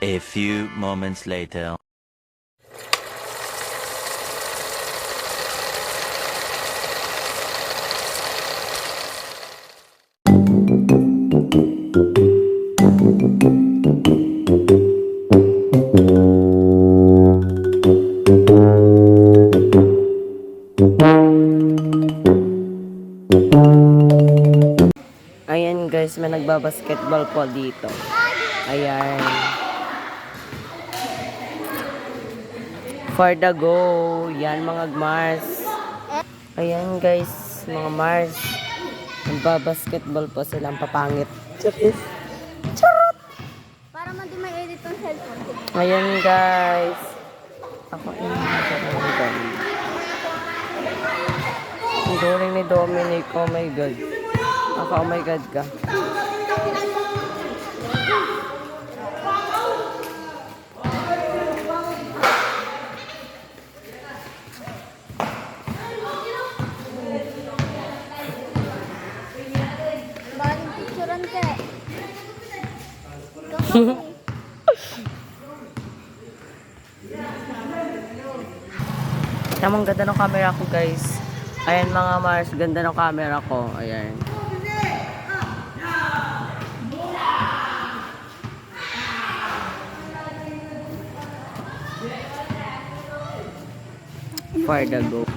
A few moments later. Ayan guys, may nagbabasketball po dito. Ayan. For the go. Yan mga Mars. Ayan guys, mga Mars. Nagbabasketball po silang papangit. Charot! Para man di may edit ang cellphone. Ayan guys. Ako yung ang during ni Dominic. Oh my God. Ako, oh my God ka. Baling picturean ka. Tamang ganda ng camera ko guys. Ayan mga Mars, ganda ng camera ko. Ayan. For the go.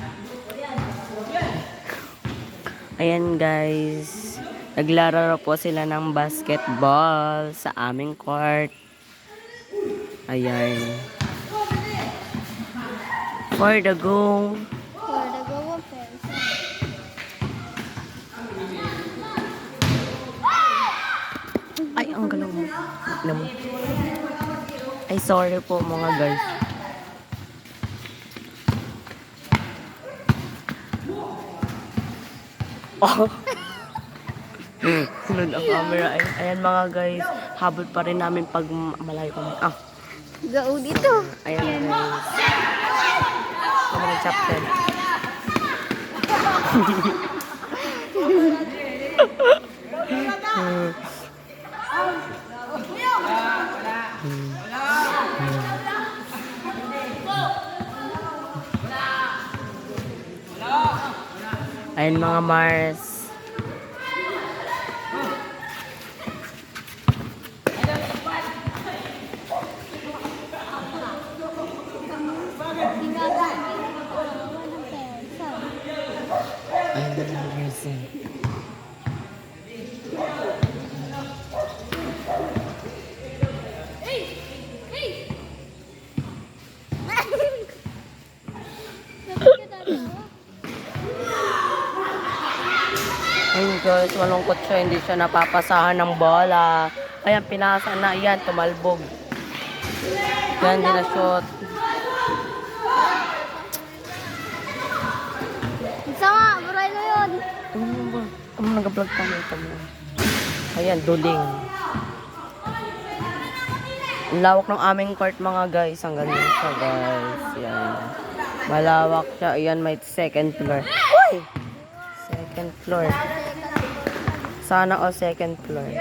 Ayan guys. Naglaro po sila ng basketball sa aming court. Ayan. For the go. For the go of friends. Ay, ang galaw mo. Naman. Ay, sorry po mga guys. Oh. Sunod ang camera. Ayan mga guys. Habol pa rin namin pag malayo kami. Ah. Go dito. Ayan guys. Kami ng chapter. Ayan mga Mars. Ayan mga Mars. Ayun guys, malungkot siya. Hindi siya napapasahan ng bola. Ayan, pinasa na. Ayan, tumalbog. Ayan, di na shoot. Isa nga, buray na yun. Ano ba? Ano nag-vlog tayo ito mo? Ayan, duling. Ang lawak ng aming court mga guys. Ang galing siya guys. Ayan. Malawak siya. Ayan, may second floor. Uy! Second floor. Sana o second floor.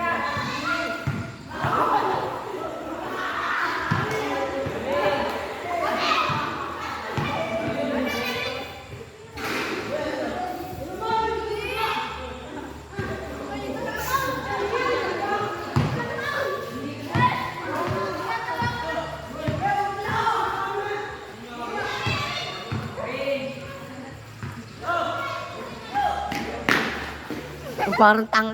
Parang tang...